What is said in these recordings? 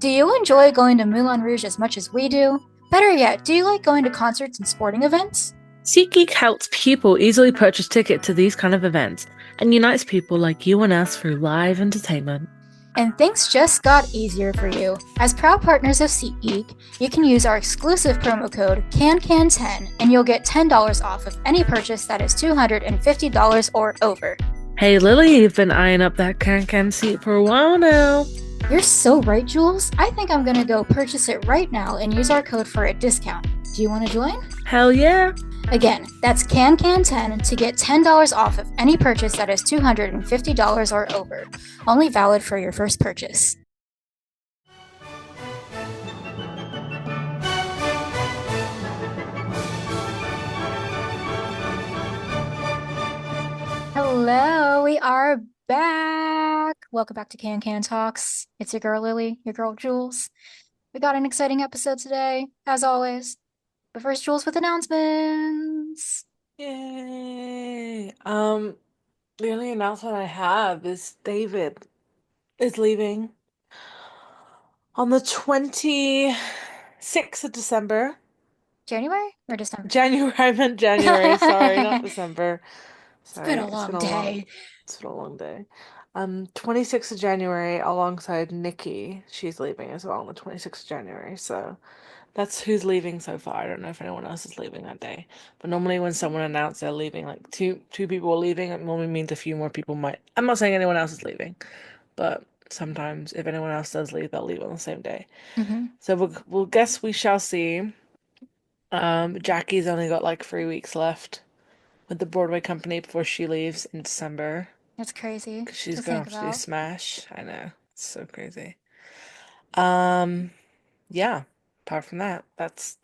Do you enjoy going to Moulin Rouge as much as we do? Better yet, do you like going to concerts and sporting events? SeatGeek helps people easily purchase tickets to these kind of events and unites people like you and us through live entertainment. And things just got easier for you. As proud partners of SeatGeek, you can use our exclusive promo code CANCAN10 and you'll get $10 off of any purchase that is $250 or over. Hey Lily, you've been eyeing up that can seat for a while now. You're so right, Jules. I think I'm gonna go purchase it right now and use our code for a discount. Do you want to join? Hell yeah. Again, that's CANCAN10 to get $10 off of any purchase that is $250 or over. Only valid for your first purchase. Hello, we are back. Welcome back to Can Can Talks. It's your girl Lily, your girl Jules. We got an exciting episode today, as always. But first, Jules with announcements. Yay. The only announcement I have is David is leaving on the 26th of December. January or December? January, I meant January, sorry, not It's December. been Sorry, a long day. it's been a long day. 26th of January alongside Nikki. She's leaving as well on the 26th of January. So that's who's leaving so far. I don't know if anyone else is leaving that day. But normally when someone announces they're leaving, like two people are leaving, it normally means a few more people might. I'm not saying anyone else is leaving, but sometimes if anyone else does leave, they'll leave on the same day. Mm-hmm. So we'll guess we shall see. Jackie's only got like 3 weeks left with the Broadway company before she leaves in December. It's crazy Because she's to gonna think have to do about. Smash. I know. It's so crazy. Um, yeah. Apart from that, that's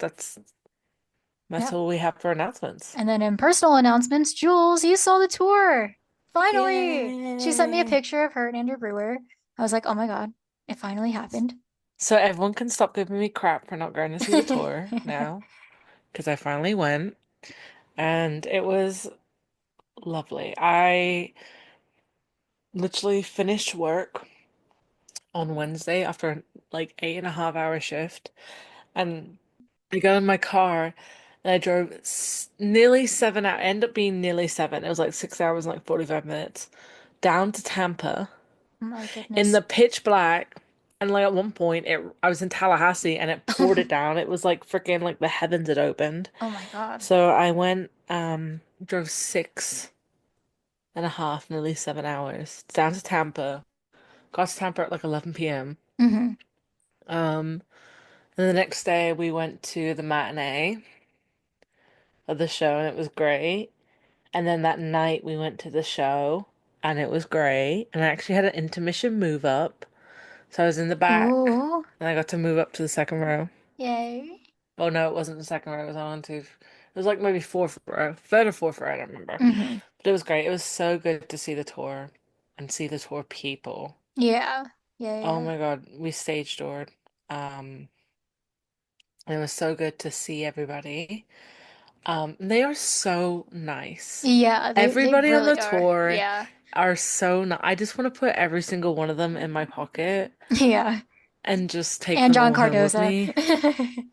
Yep. all we have for announcements. And then in personal announcements, Jules, you saw the tour. Finally. She sent me a Yay. picture of her and Andrew Brewer. I was like, oh my God, it finally happened. So everyone can stop giving me crap for not going to see the tour now, because I finally went and it was lovely. I literally finished work on Wednesday after like 8.5 hour shift. And I got in my car and I drove nearly 7 hours, ended up being nearly seven. It was like 6 hours and like 45 minutes down to Tampa Oh my in goodness. the pitch black. And like at one point, I was in Tallahassee and it poured it down. It was like freaking like the heavens had opened. Oh my God. So I went, drove 6.5, nearly 7 hours down to Tampa. Got to Tampa at like 11 p.m. Mm-hmm. Um, and the next day we went to the matinee of the show and it was great. And then that night we went to the show and it was great. And I actually had an intermission move up. So I was in the back Ooh, and I got to move up to the second row. yay. Oh no, it wasn't the second row, it was on to it was like maybe fourth row, third or fourth row, I don't remember. Mm-hmm. But it was great. It was so good to see the tour and see the tour people. Yeah. Yeah, Oh yeah. my God, we stage doored. Um, it was so good to see everybody. They are so nice. Yeah, they Everybody on really the are. tour Yeah. are so nice. I just want to put every single one of them in my pocket Yeah. and just take And them John all home with Cardoza. me.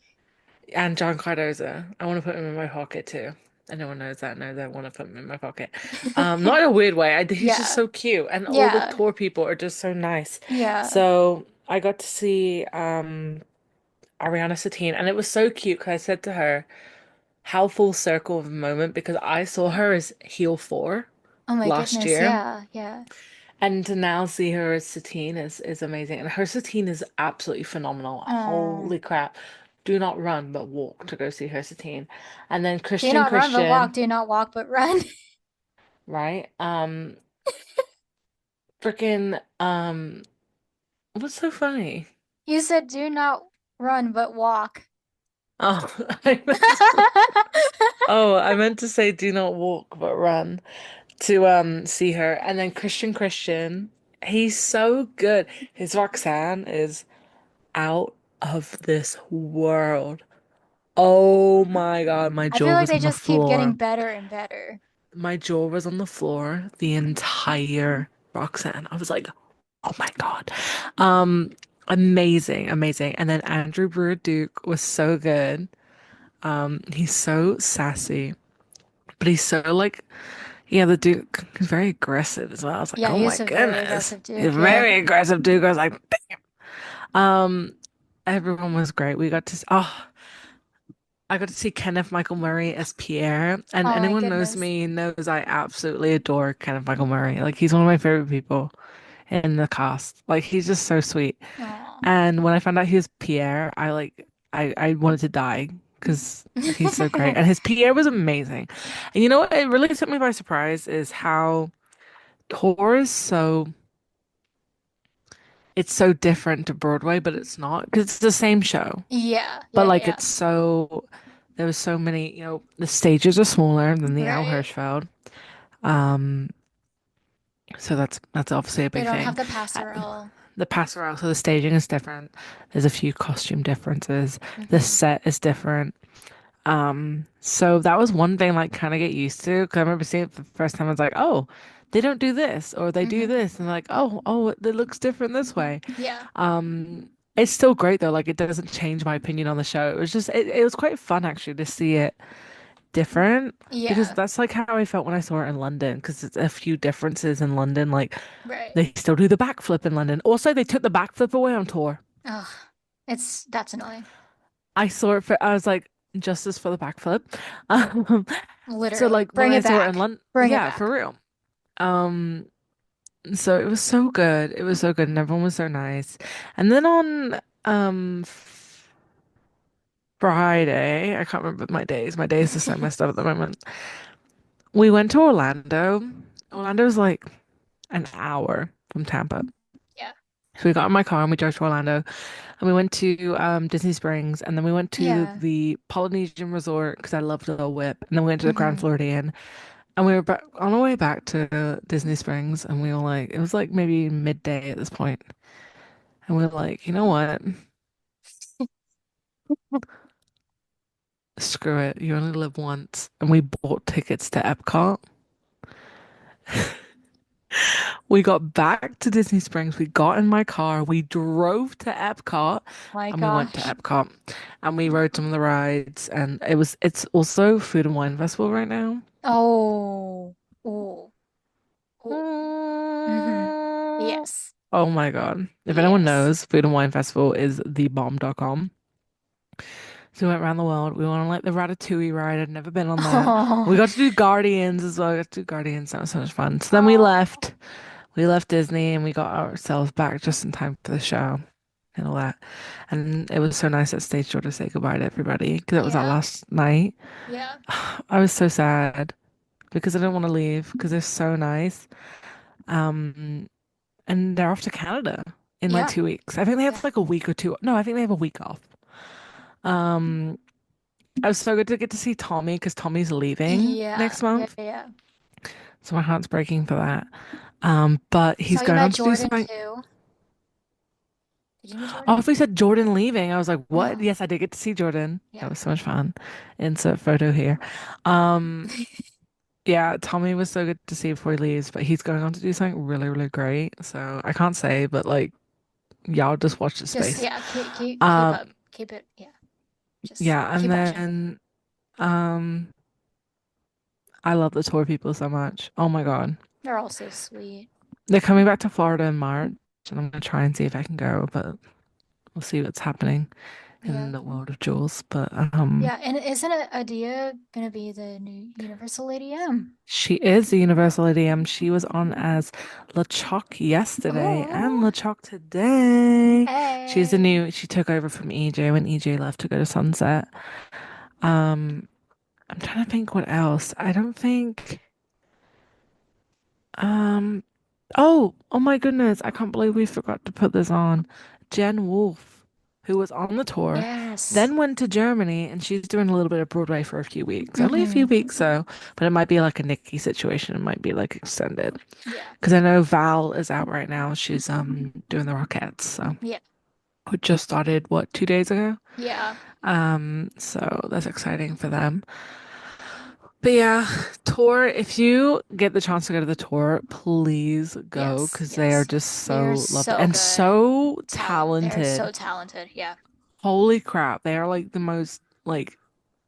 And John Cardoza. I want to put him in my pocket too. Anyone knows that knows I want to put him in my pocket. Not in a weird way. He's just Yeah. so cute, and all the Yeah. tour people are just so nice. Yeah. So I got to see Ariana Satine, and it was so cute because I said to her, "How full circle of a moment," because I saw her as heel four Oh my last goodness. year. Yeah. Yeah. And to now see her as Satine is amazing. And her Satine is absolutely phenomenal. Oh. Holy crap. Do not run but walk to go see her Satine. And then Do Christian not run but walk. Christian, Do not walk but run. right? Freaking what's so funny? You said do not run but walk. Oh, I meant to say do not walk but run to see her. And then Christian, he's so good. His Roxanne is out of this world. Oh my God, my I feel jaw like was they on the just keep getting floor. better and better. My jaw was on the floor the entire Roxanne. I was like, oh my God. Um, Amazing, amazing. And then Andrew Brewer Duke was so good. He's so sassy, but he's so like, yeah, the Duke is very aggressive as well. I was like, Yeah, oh he my is a very goodness, aggressive he's Duke. Yeah. very aggressive Duke. I was like, um, everyone was great. I got to see Kenneth Michael Murray as Pierre, and Oh my anyone knows goodness. me knows I absolutely adore Kenneth Michael Murray. Like he's one of my favorite people in the cast. Like he's just so sweet. Oh. And when I found out he was Pierre, I wanted to die because he's so great. And his Pierre was amazing. And you know what? It really took me by surprise is how Tor is it's so different to Broadway, but it's not because it's the same show. Yeah, But yeah, like yeah. it's so there was so many, the stages are smaller than the Al Right. Hirschfeld. Um, so that's obviously a They big don't have thing. the Uh, passerelle. The pastoral, so the staging is different. There's a few costume differences. The Hmm. set is different. So that was one thing like kind of get used to. Because I remember seeing it for the first time. I was like, oh, they don't do this or they do Hmm. this, and like, oh, it looks different this way. Yeah. It's still great though. Like it doesn't change my opinion on the show. It was quite fun actually to see it different because Yeah. that's like how I felt when I saw it in London. Because it's a few differences in London. Like Right. they still do the backflip in London. Also, they took the backflip away on tour. Ugh. That's annoying. I was like, justice for the backflip. Um, so Literally. like when Bring I it saw it in back. London, Bring it yeah, for back. real. Um, so it was so good. It was so good, and everyone was so nice. And then on Friday, I can't remember my days. My days are so messed up at the moment. We went to Orlando. Orlando's like an hour from Tampa. Yeah. So we got in my car and we drove to Orlando. And we went to Disney Springs, and then we went to Yeah. the Polynesian Resort because I loved the whip. And then we went to the Grand Hmm. Floridian, and we were back on our way back to Disney Springs, and we were like, it was like maybe midday at this point, and we were like, you know what? Screw it. You only live once, and we bought tickets to Epcot. We got back to Disney Springs. We got in my car. We drove to Epcot My and we went to gosh. Epcot and we rode some of the rides. And it's also Food and Wine Festival right now. Oh. Oh. Oh. Hmm. Mm. Yes. Oh my God. If anyone Yes. knows, Food and Wine Festival is thebomb.com. So we went around the world. We went on like the Ratatouille ride. I'd never been on that. We Oh. got to do Guardians as well. We got to do Guardians. That was so much fun. So then we Oh. left. We left Disney and we got ourselves back just in time for the show and all that. And it was so nice at stage door to say goodbye to everybody because it was our Yeah. last night. Yeah. I was so sad because I didn't want to leave because they're so nice. Um, and they're off to Canada in like Yeah. 2 weeks. I think they Yeah. have like a week or two. No, I think they have a week off. Um, I was so good to get to see Tommy because Tommy's leaving Yeah. next Yeah. month. Yeah. So my heart's breaking for that. But So he's you going met on to do Jordan something. too? Did you meet Oh, Jordan? if we said Jordan leaving, I was like, what? Oh. Yes, I did get to see Jordan. That Yeah. was so much fun. Insert photo here. Um, yeah, Tommy was so good to see before he leaves, but he's going on to do something really, really great. So I can't say, but like, y'all just watch the Just space. yeah, keep Um, up. Keep it. Yeah. Just yeah, and keep watching. then um, I love the tour people so much. Oh my God. They're all so sweet. They're coming back to Florida in March, and I'm gonna try and see if I can go, but we'll see what's happening Yeah. in the world of Jules. But Yeah, and isn't it Adia gonna be the new Universal ADM? she is the Universal EDM. She was on as LeChuck yesterday and Oh, LeChuck today. hey. She took over from EJ when EJ left to go to Sunset. Um, I'm trying to think what else. I don't think, um, oh my goodness. I can't believe we forgot to put this on. Jen Wolf, who was on the tour, Yes. then went to Germany and she's doing a little bit of Broadway for a few weeks. Only a few Mm-hmm. weeks, so, but it might be like a Nikki situation. It might be like extended. Yeah. Because I know Val is out right now. She's doing the Rockettes, so Yeah. who just started what 2 days ago. Yeah. So that's exciting for them. But yeah, tour, if you get the chance to go to the tour, please go Yes, because they are yes. just They're so lovely so and good. so They're so talented. talented. Yeah. Holy crap, they are like the most like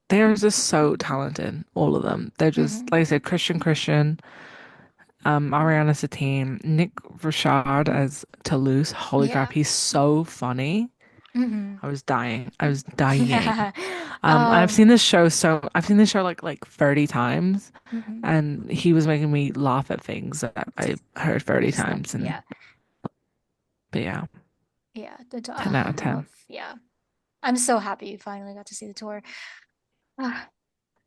they are just so talented, all of them. They're just Hmm. like I said, Christian, Ariana Satine, Nick Rashad as Toulouse. Holy crap, Yeah. he's so funny. Hmm. I was dying. I was dying. Yeah. I've seen this show I've seen this show like 30 times, Mhm. and he was making me laugh at things that I heard 30 Just like, times, and yeah. but yeah, Yeah. 10 out of I 10. love, yeah. I'm so happy you finally got to see the tour. Ah,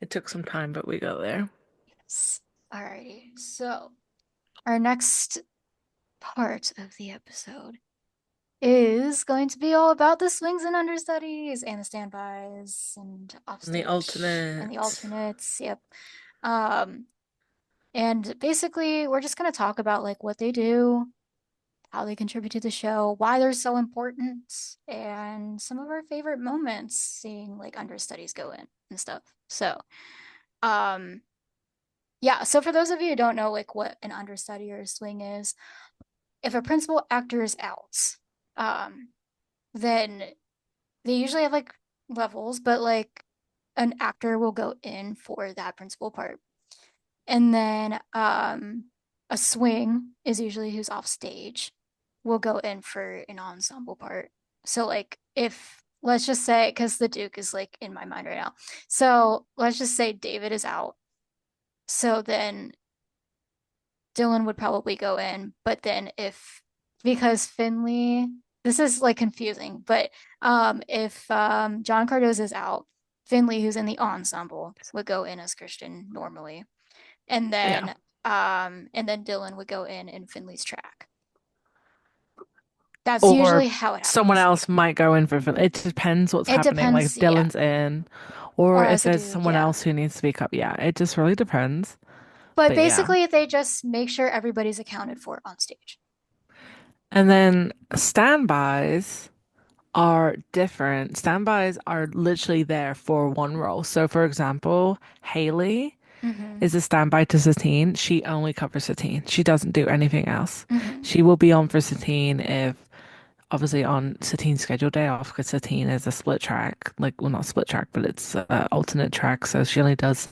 It took some time, but we got there. yes. Alrighty. So, our next part of the episode is going to be all about the swings and understudies and the standbys and And the offstage and the alternate. alternates. Yep. Um, and basically, we're just going to talk about like what they do, how they contribute to the show, why they're so important, and some of our favorite moments seeing like understudies go in and stuff. So, um, yeah. So for those of you who don't know like what an understudy or a swing is, if a principal actor is out, um, then they usually have like levels, but like an actor will go in for that principal part. And then a swing is usually who's off stage will go in for an ensemble part. So like if let's just say because the Duke is like in my mind right now. So let's just say David is out. So then Dylan would probably go in, but then if because Finley, this is like confusing, but if John Cardoza is out, Finley, who's in the ensemble, would go in as Christian normally, and Yeah. then Dylan would go in Finley's track. That's Or usually how it someone happens. else might go in for it depends what's It happening. Like depends, if yeah. Dylan's in, or Or if as a there's Duke, someone yeah. else who needs to speak up. Yeah, it just really depends. But But yeah. basically, they just make sure everybody's accounted for on stage. And then standbys are different. Standbys are literally there for one role. So, for example, Haley Mm-hmm. is a standby to Satine. She only covers Satine. She doesn't do anything else. Mm-hmm. She will be on for Satine if, obviously, on Satine's scheduled day off, because Satine is a split track. Like, well, not split track, but it's alternate track. So she only does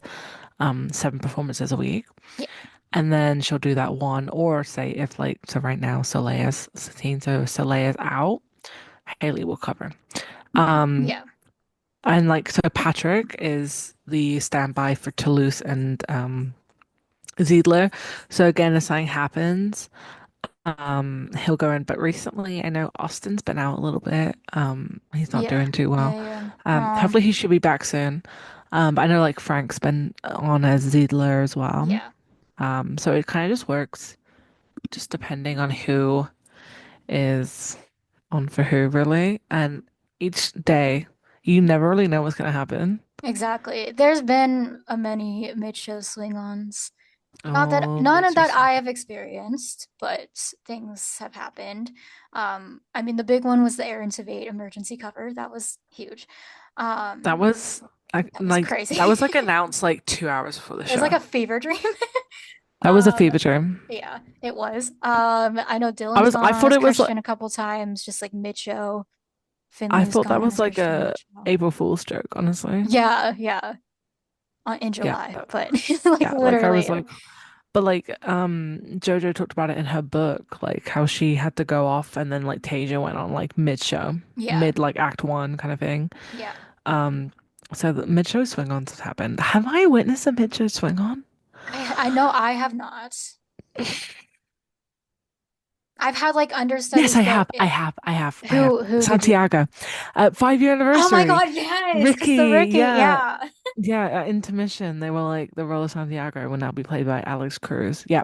7 performances a week. Yeah. And then she'll do that one, or say if like so right now Soleia's Satine, so Soleia's out, Haley will cover. Um, Yeah. and like so Patrick is the standby for Toulouse and Ziedler. So again, if something happens, he'll go in. But recently I know Austin's been out a little bit. He's not Yeah. doing too Yeah. well. Yeah. Hopefully he should be back soon. But I know like Frank's been on as Ziedler as well. Yeah. So it kind of just works, just depending on who is on for who, really. And each day, you never really know what's gonna happen. Exactly. There's been a many mid-show swing-ons. Not that Oh, none of Mr. that I Swing. have experienced, but things have happened. I mean, the big one was the Aaron Tveit emergency cover. That was huge. That Um, was that was crazy. that was like announced like 2 hours before the It was like show. a fever dream. That was a Um, fever dream. yeah, it was. I know Dylan's I gone on thought as it was like Christian a couple times, just like mid-show. I Finley's thought that gone on was as like Christian a mid-show. April Fool's joke, honestly. Yeah, yeah, in Yeah, July, but like yeah, like I was literally, like, but like JoJo talked about it in her book, like how she had to go off and then like Tasia went on like mid show, yeah, mid like act one kind of thing. yeah. Um so the mid show swing ons have happened. Have I witnessed a mid show swing on? I know I have not. I've had like Yes, understudies go in. I have. Who did you? Santiago, 5 year Oh my anniversary. God, yes, because the Ricky, Ricky, yeah. yeah, Yeah, at intermission, they were like, the role of Santiago will now be played by Alex Cruz. Yeah.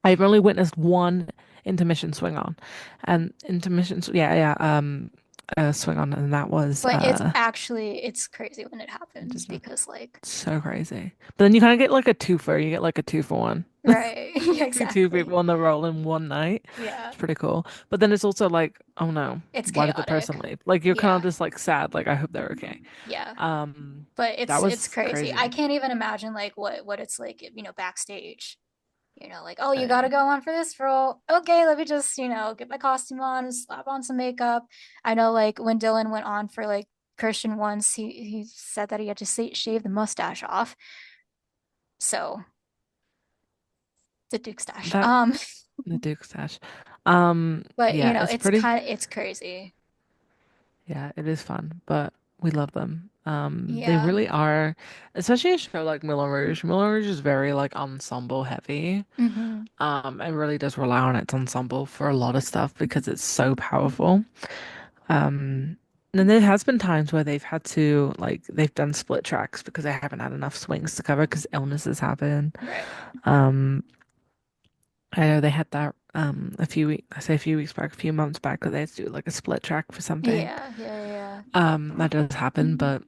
I've only witnessed one intermission swing on. And intermissions, swing on, and that was, but it's crazy when it it happens just because like so crazy. But then you kind of get like a twofer, you get like a 2 for 1. Right. See two Exactly. people on the roll in one night. Yeah. It's pretty cool. But then it's also like, oh no, It's why did the person chaotic. leave? Like you're kind of Yeah. just like sad, like I hope they're okay. Yeah. Um, But that it's was crazy. I crazy. can't even imagine like what it's like, backstage. Like, oh, you gotta Yeah. go on for this role. Okay, let me just, get my costume on, slap on some makeup. I know like when Dylan went on for like Christian once, he said that he had to shave the mustache off. So the Duke stash. That the Duke stash. But Yeah, it's pretty. it's crazy. Yeah, it is fun, but we love them. They Yeah. really are, especially a show like Moulin Rouge. Moulin Rouge is very like ensemble heavy. Hmm. It really does rely on its ensemble for a lot of stuff because it's so powerful. Um, and there has been times where they've had to like they've done split tracks because they haven't had enough swings to cover because illnesses happen. Right. Um, I know they had that a few weeks, I say a few weeks back, a few months back that they had to do like a split track for something. Yeah, yeah, yeah. That does happen, but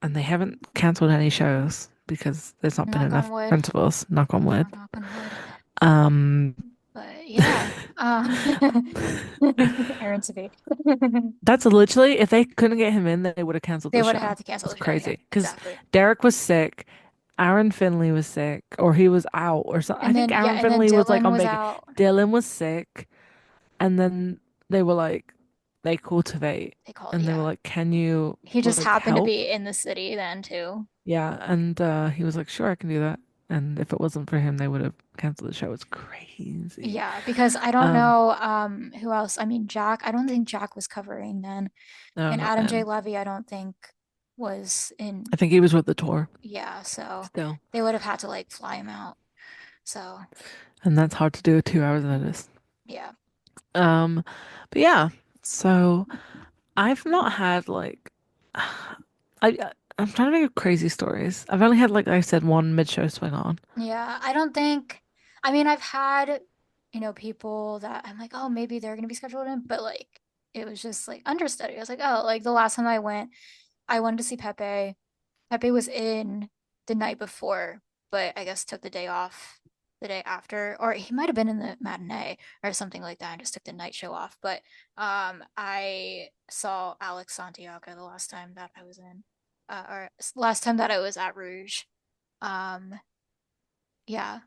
and they haven't cancelled any shows because there's not been Knock on enough wood. principals, knock on wood. Knock on wood. Um, But yeah. Aaron Tveit. that's literally if they couldn't get him in, they would have cancelled They the would have show. had to cancel It's the show. Yeah, crazy because exactly. Derek was sick, Aaron Finley was sick, or he was out, or something. I And think then yeah, Aaron and then Finley was like Dylan on was vacation. out. Dylan was sick, and then they were like, they cultivate, They called, and they were yeah. like, "Can you He just like happened to help?" be in the city then too. Yeah, and he was like, "Sure, I can do that." And if it wasn't for him, they would have canceled the show. It's crazy. Yeah, because I don't Um, know who else. I mean, Jack, I don't think Jack was covering then. no, And not Adam J. then. Levy, I don't think was I in. think he was with the tour Yeah, so still, they would have had to like fly him out. So, and that's hard to do at 2 hours notice. yeah. Um, but yeah, so I've not had like I'm trying to think of crazy stories. I've only had like I said one mid-show swing on. Yeah, I don't think, I mean, I've had, people that I'm like, oh, maybe they're gonna be scheduled in, but like it was just like understudy. I was like, oh, like the last time I went, I wanted to see Pepe. Pepe was in the night before, but I guess took the day off the day after, or he might have been in the matinee or something like that and just took the night show off. But I saw Alex Santiago the last time that I was in, or last time that I was at Rouge. Um, yeah.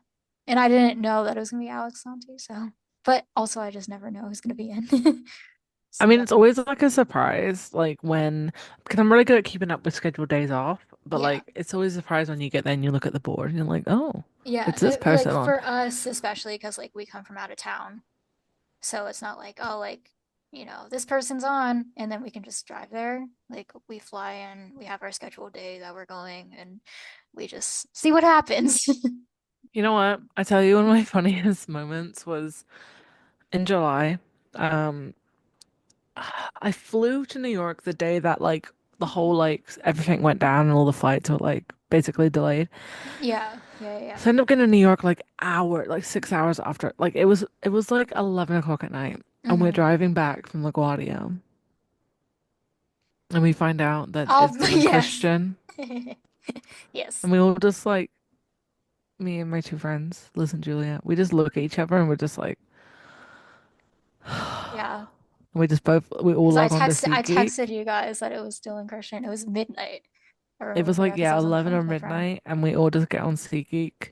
And I didn't know that it was gonna be Alex Santi, so but also I just never know who's gonna be in. I So mean, it's always like a surprise, like when, because I'm really good at keeping up with scheduled days off, but yeah. like it's always a surprise when you get there and you look at the board and you're like, oh, Yeah, it's this like person on. for us especially because like we come from out of town. So it's not like, oh, like, this person's on and then we can just drive there. Like we fly in, we have our scheduled day that we're going and we just see what happens. You know what? I tell you, one of my funniest moments was in July. Um, I flew to New York the day that like the whole like everything went down and all the flights were like basically delayed. Yeah, yeah, yeah. So I ended up getting to New York like like 6 hours after. Like it was like 11 o'clock at night, and we're Hmm. driving back from LaGuardia, and we find out that Oh, it's Dylan yes. Christian, Yes. and we all just like me and my two friends, Liz and Julia, we just look at each other and we're just like, Yeah. we all Because log on to I SeatGeek. texted you guys that it was still in Christian. It was midnight. I It was remember like that because I yeah, was on the 11 phone or with my friend. midnight, and we all just get on SeatGeek.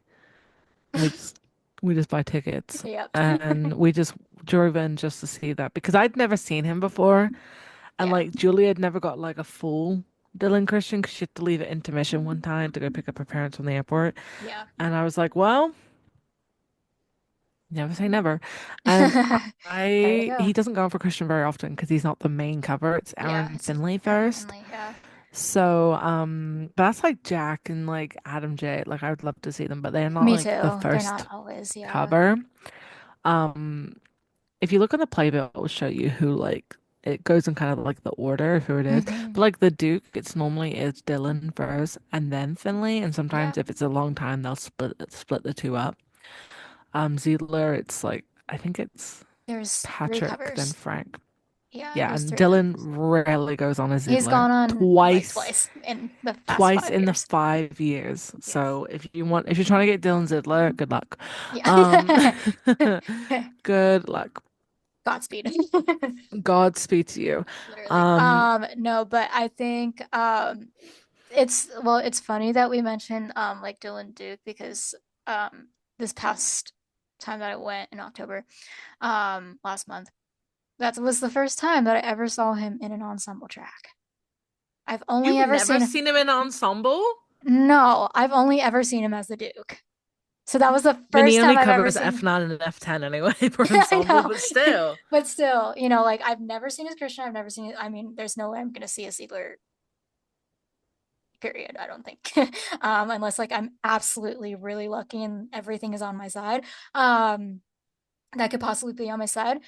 We just we just buy tickets Yep. and we just drove in just to see that because I'd never seen him before and Yeah. like Julie had never got like a full Dylan Christian because she had to leave at intermission one time to go pick up her parents from the airport Yeah. and I was like, well, never say never. And There you I go. he doesn't go on for Christian very often because he's not the main cover. It's Yeah, Aaron it's Finley Aaron first. Finley. Yeah. So, but that's like Jack and like Adam J. Like I would love to see them, but they're not Me like the too. They're not first always. Yeah. cover. Um, if you look on the playbill, it will show you who like it goes in kind of like the order of who it is. Hmm. But like the Duke, it's normally is Dylan first and then Finley, and Yeah. sometimes if it's a long time, they'll split the two up. Ziedler, it's like I think it's There's three Patrick then covers. Frank. Yeah, Yeah, there's and three of them. Dylan rarely goes on a He's Zoodler. gone on like Twice, twice in the past twice five in the years. 5 years. Yes. So if you're trying to get Dylan Zoodler, good luck. Um, Yeah. good luck. Godspeed. Godspeed to you. Literally. Um, No, but I think it's funny that we mentioned like Dylan Duke because this past time that I went in October, last month, that was the first time that I ever saw him in an ensemble track. I've only you've ever never seen seen him in ensemble? no, I've only ever seen him as the Duke. So that was the I mean, first he time only I've ever covers seen. F9 and F10 anyway for I ensemble, know. but still. But still, like I've never seen his Christian. I've never seen it. I mean, there's no way I'm gonna see a Ziegler period, I don't think. Unless like I'm absolutely really lucky and everything is on my side. Um, that could possibly be on my side.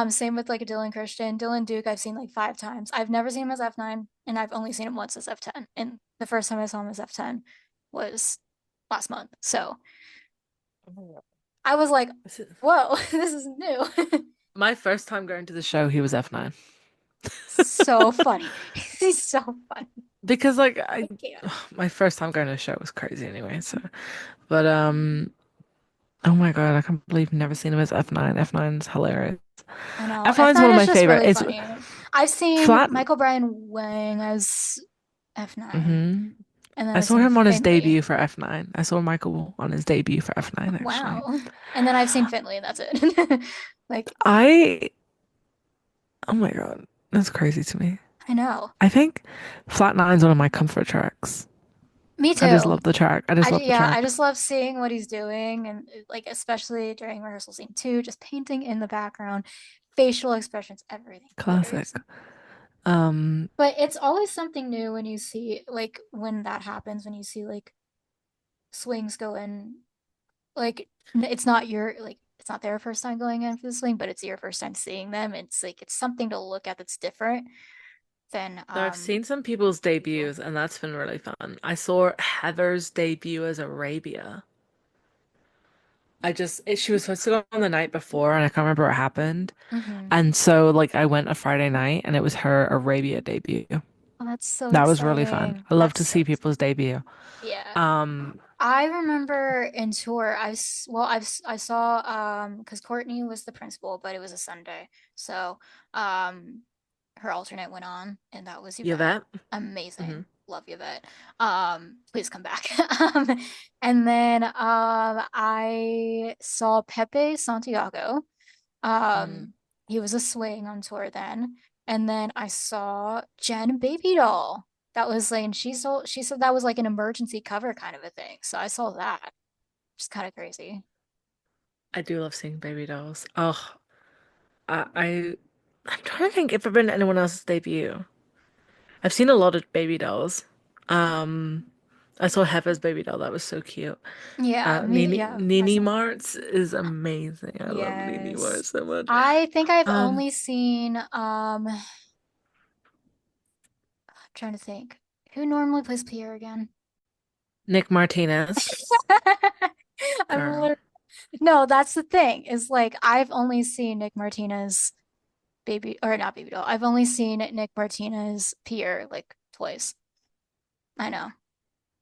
Same with like a Dylan Christian. Dylan Duke, I've seen like five times. I've never seen him as F9, and I've only seen him once as F10. And the first time I saw him as F10 was last month. So Oh my God. I was like, This is- whoa, this is new. My first time going to the show, he was F9. So funny. He's so funny. Because like I I can't. my first time going to a show was crazy anyway, so but oh my God, I can't believe I've never seen him as F9. F9's hilarious. I know. F9's one F9 of is my just favorite. really It's funny. I've seen flat. Michael Brian Wang as F9, hmm and then I I've saw seen him on his Finley. debut for F9. I saw Michael on his debut for F9 actually. Wow. And then I've seen Finley, and that's it. Like, I oh my God, that's crazy to me. I know. I think Flat Nine's one of my comfort tracks. Me I just too. love the track. I just love the Yeah, I track. just love seeing what he's doing and like especially during rehearsal scene two, just painting in the background, facial expressions, everything. Literally. Classic. Um, But it's always something new when you see like when that happens, when you see like swings go in like it's not your like it's not their first time going in for the swing, but it's your first time seeing them. It's like it's something to look at that's different than so I've seen some people's usual. debuts, and that's been really fun. I saw Heather's debut as Arabia. She was supposed to go on the night before, and I can't remember what happened. Mm-hmm. And so, like, I went a Friday night, and it was her Arabia debut. Oh, that's so That was really fun. exciting. I love That's to so see exciting. people's debut. Yeah. Um, I remember in tour, I saw because Courtney was the principal, but it was a Sunday, so um her alternate went on, and that was Yvette. Yvette. Hmm Amazing, love Yvette. Please come back. And then I saw Pepe Santiago. Mm. Um, he was a swing on tour then. And then I saw Jen Baby Doll. That was like, and she said that was like an emergency cover kind of a thing. So I saw that, which is kind of crazy. I do love seeing baby dolls. Oh, I I'm trying to think if I've been to anyone else's debut. I've seen a lot of baby dolls. Um, I saw Heather's baby doll. That was so cute. Yeah, I Nini saw. Mart's is amazing. I love Nini Yes. Mart so much. I think I've Um, only seen I'm trying to think. Who normally plays Pierre again? Nick Martinez, I'm girl. literally no, that's the thing, is like I've only seen Nick Martinez baby or not baby doll. I've only seen Nick Martinez Pierre like twice. I know.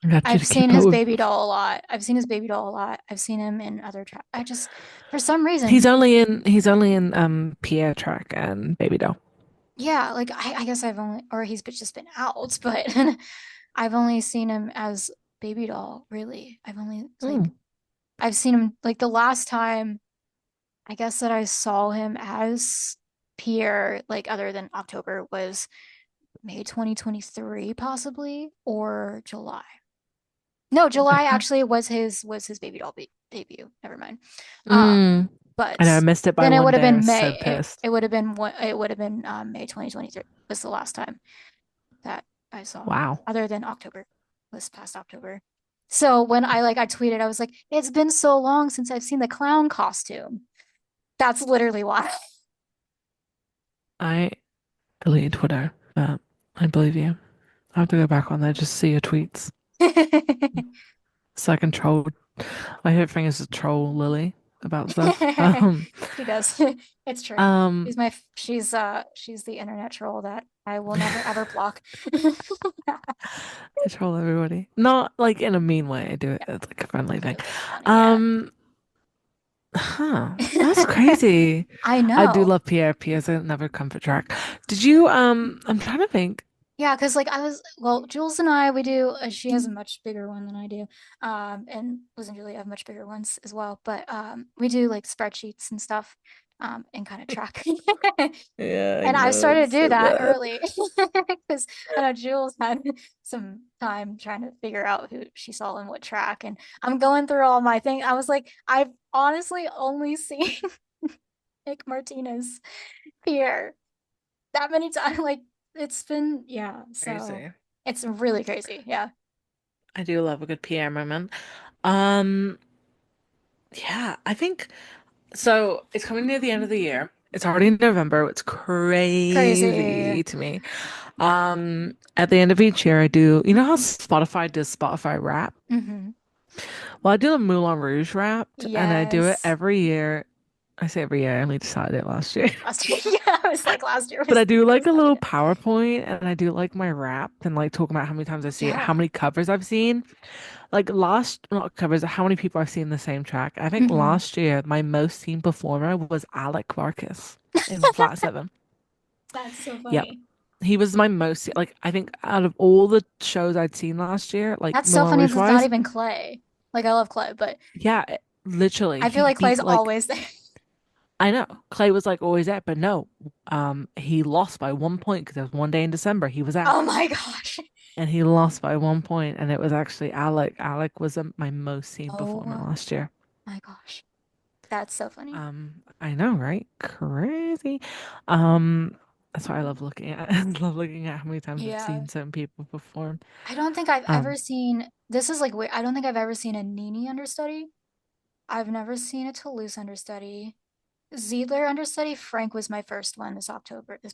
I got you I've to seen keep up his with. baby doll a lot. I've seen his baby doll a lot. I've seen him in other tracks. I just, for some He's reason, only in he's only in Pierre track and Baby Doll. yeah, like I guess I've only, or just been out, but I've only seen him as baby doll, really. I've only, like, Mm. I've seen him, like, the last time I guess that I saw him as Pierre, like, other than October, was May 2023, possibly, or July. No, July Okay. actually was his baby doll debut. Never mind. Mm. I know I But missed it by then it one would have day. I been was so May. pissed. It would have been what it would have been May 2023 was the last time that I saw him, Wow. other than October, was past October. So when I tweeted, I was like, it's been so long since I've seen the clown costume. That's literally why. I deleted Twitter, but I believe you. I have to go back on there just to see your tweets. So I can troll. My favorite thing is to troll Lily. about stuff. She does. It's true. Um, She's the internet troll that I will never ever block. I troll everybody. Not like in a mean way. I do it. It's like a friendly thing. Cute and funny, yeah. Um, that's crazy. I I do know. love Pierre. Pierre's another comfort track. Did you, I'm trying to think. Yeah, because like I was, well, Jules and I, we do, she has a much bigger one than I do. And Liz and Julie have much bigger ones as well. But we do like spreadsheets and stuff, and kind of track. Yeah, I And I know. started It's to do so that bad. early because I know Jules had some time trying to figure out who she saw in what track. And I'm going through all my things. I was like, I've honestly only seen Nick Martinez here that many times. Like, it's been, yeah. So Crazy. it's really crazy. Yeah. I do love a good Pierre moment. Um, yeah, I think so. It's coming near the end of the year. It's already in November. It's Crazy. crazy to me. At the end of each year, I do, you know how Spotify does Spotify Wrapped? Hmm. Well, I do the Moulin Rouge Wrapped, and I do it Yes. every year. I say every year. I only decided it last year. Last year, yeah, I was like, last year But I was do we like a decided little it. PowerPoint, and I do like my wrap and like talking about how many times I see it, how Yeah. many covers I've seen. Like last, not covers, how many people I've seen the same track. I think Hmm. last year my most seen performer was Alec Marcus in Flat Seven. That's so Yep. funny. He was my most, like, I think out of all the shows I'd seen last year, like That's so Moulin funny Rouge because it's not wise, even Clay. Like I love Clay, but yeah, literally, I feel he like Clay's beat like, always there. I know Clay was like always at, but no, he lost by 1 point because there was one day in December he was out Oh my gosh. and he lost by 1 point, and it was actually Alec. Alec was my most seen performer Oh last year. my gosh. That's so funny. I know, right? Crazy. Um, that's why I love looking at I love looking at how many times I've Yeah. seen certain people perform. I don't think I've ever Um, seen this is like wait, I don't think I've ever seen a Nini understudy. I've never seen a Toulouse understudy. Ziedler understudy. Frank was my first one this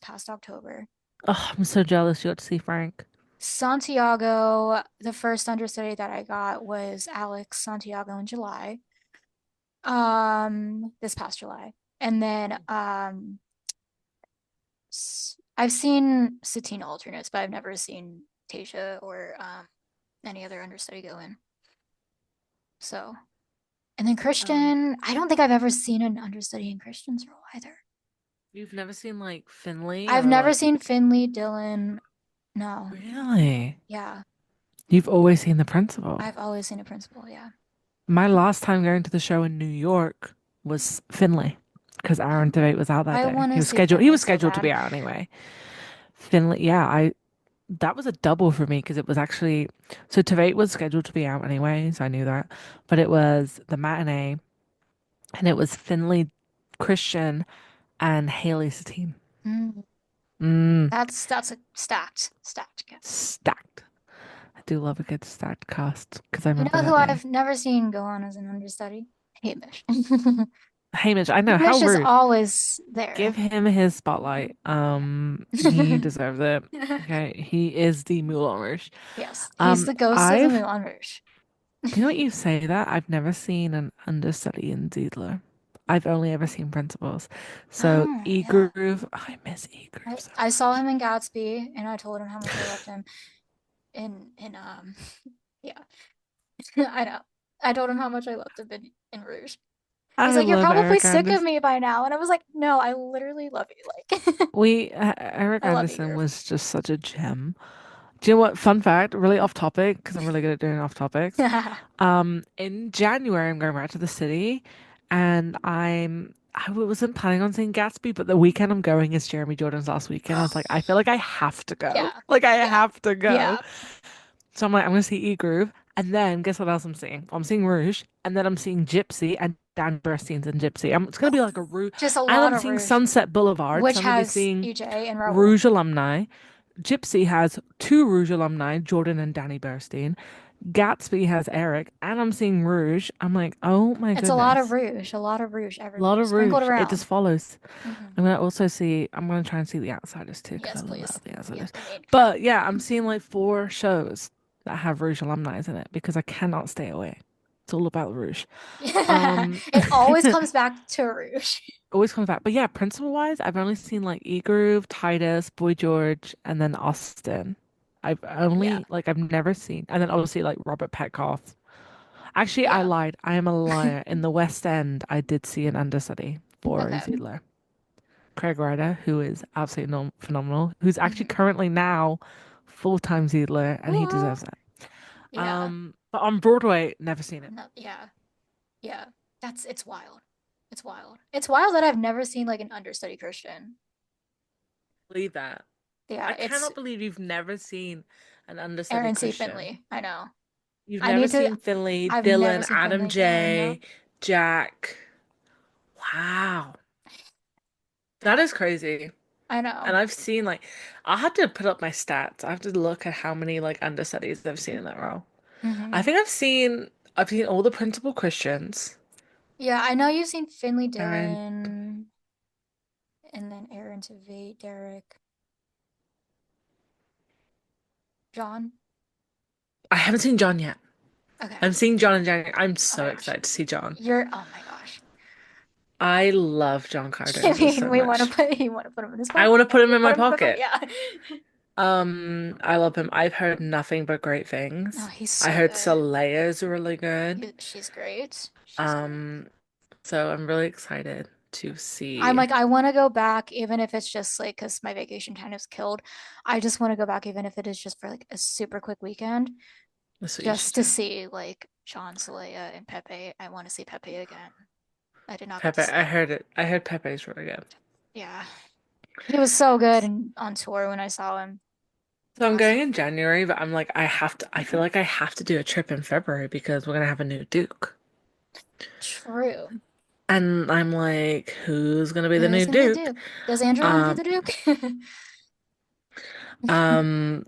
past October. oh, I'm so jealous you got to see Frank. Santiago, the first understudy that I got was Alex Santiago in July. This past July. And then I've seen Satina alternates, but I've never seen Tasia or any other understudy go in. So, and then Um, Christian, I don't think I've ever seen an understudy in Christian's role either. you've never seen like Finley I've or never like seen Finley, Dylan. No. really? Yeah. You've always seen the principal. I've always seen a principal. Yeah. My last time going to the show in New York was Finley because Aaron Tveit was out that I day. want He to was see scheduled. He Finley was so scheduled to bad. be out anyway. Finley, yeah, I that was a double for me because it was actually so Tveit was scheduled to be out anyway, so I knew that. But it was the matinee, and it was Finley, Christian, and Haley Satine. Mm, Mm, that's a stacked cast. stacked. I do love a good stacked cast because I You remember know who that day. I've never seen go on as an understudy? Hamish. Hamish, I know how Hamish is rude. always there. Give him his spotlight. He Yeah. deserves it. Okay, he is the Moulin Rouge. Yes, he's the ghost of the I've, Moulin Rouge. you know what you say that? I've never seen an understudy in Ziedler. I've only ever seen principals. So Oh, yeah. E-Groove, I miss E-Groove so I saw much. him in Gatsby and I told him how much I loved him in yeah. I know. I told him how much I loved him in Rouge. He's I like, "You're love probably Eric sick of Anderson. me by now." And I was like, "No, I literally love you." Like Eric I love Anderson Eager. was just such a gem. Do you know what? Fun fact, really off topic, because I'm really good at doing off topics. In January, I'm going back to the city, and I wasn't planning on seeing Gatsby, but the weekend I'm going is Jeremy Jordan's last weekend. I was like, I feel like I have to go. Yeah. Like I Yeah. have to go. Yeah. So I'm like, I'm gonna see E Groove, and then guess what else I'm seeing? I'm seeing Rouge, and then I'm seeing Gypsy and Dan Burstein's in Gypsy. It's gonna be like a Rouge, Just a and lot I'm of seeing Rouge, Sunset Boulevard. So which I'm gonna be has seeing EJ and Raul. Rouge alumni. Gypsy has two Rouge alumni, Jordan and Danny Burstein. Gatsby has Eric, and I'm seeing Rouge. I'm like, oh my It's goodness. a lot of Rouge A lot everywhere, of sprinkled Rouge. It around. just follows. Hmm. I'm gonna try and see the Outsiders too, because I Yes, please. love the Yes, Outsiders. we need. But yeah, I'm seeing like four shows that have Rouge alumni in it because I cannot stay away. It's all about Rouge. Yeah. Um, It always comes back to Rouge. always comes back. But yeah, principal wise, I've only seen like E Groove, Titus, Boy George, and then Austin. Yeah. I've never seen, and then obviously like Robert Petkoff. Actually, I Yeah. lied. I am a liar. In the West End, I did see an understudy for Okay. Ziegler. Craig Ryder, who is absolutely phenomenal, who's actually Hmm. currently now full-time Ziegler, and he deserves What? that. Yeah. But on Broadway, never seen it. No, yeah. Yeah. It's wild. It's wild. It's wild that I've never seen like an understudy Christian. Believe that. I Yeah, it's cannot believe you've never seen an understudy Aaron C. Christian. Finley. I know. You've I never need to seen Finley, I've never Dylan, seen Adam Finley Dylan. No. J, Jack. Wow. That Yeah. is crazy. I And know. I've seen like I'll have to put up my stats. I have to look at how many like understudies I've seen in that role. I Hmm. think I've seen all the principal Christians. Yeah, I know you've seen Finley And Dylan and then Aaron Tveit, Derek, John. I haven't seen John yet. Okay. I'm seeing John in January. I'm Oh so my gosh. excited to see John. Oh my gosh. I love John I Cardoza mean, so much. you want to put him in his I pocket. want to put him You in put my him in my pocket. pocket. Yeah. I love him. I've heard nothing but great Oh, things. he's I so heard good. Soleil's really good. She's great. She's great. Um, so I'm really excited to I'm see. like, I want to go back, even if it's just like, because my vacation time is killed. I just want to go back, even if it is just for like a super quick weekend, That's what you should just to do. see like John Soleil and Pepe. I want to see Pepe again. I did not get to Pepe, see I him. heard it. I heard Pepe's really good. Yeah. He was so good and on tour when I saw him So I'm last. going in January, but I'm like, I feel like I have to do a trip in February because we're gonna have a new Duke. True. And I'm like, who's gonna be the Who's new gonna be the Duke? Duke? Does Andrew want to be Um, the Duke? um,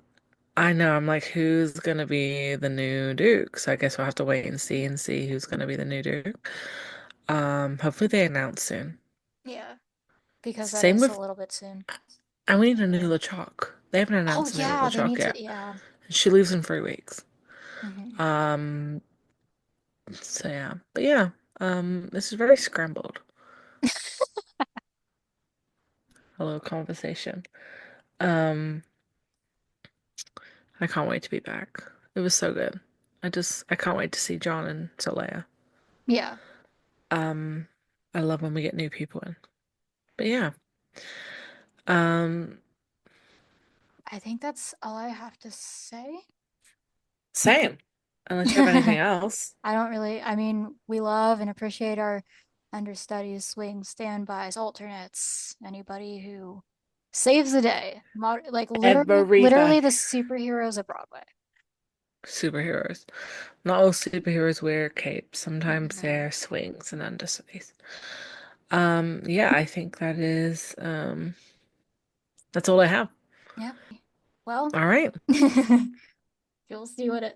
I know, I'm like, who's gonna be the new Duke? So I guess we'll have to wait and see who's gonna be the new Duke. Hopefully they announce soon. Yeah, because that Same is a with, little bit soon. and we need a new LeChalk. They haven't Oh announced a new yeah, they LeChalk need to. yet. Yeah. She leaves in 3 weeks. Hmm. Um, so yeah, but yeah, this is very scrambled. A little conversation. Um, I can't wait to be back. It was so good. I can't wait to see John and Solea. Yeah, Um, I love when we get new people in. But yeah, um, I think that's all I have to say. same. Unless you have anything else. I don't really, I mean, we love and appreciate our understudies, swings, standbys, alternates, anybody who saves the day. Like Everything. literally the superheroes of Broadway. Superheroes. Not all superheroes wear capes. Sometimes Hmm. they're swings and understudies. Yeah, I think that's all I have. Yeah. Well, All right. Jules, do it.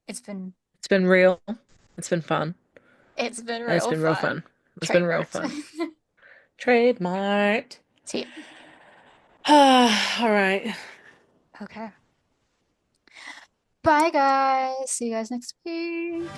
It's been It's been real. It's been fun. it's been And it's real been real fun. fun. It's been real Trademarked. fun. Trademarked. See. All right. Okay. Bye guys. See you guys next week.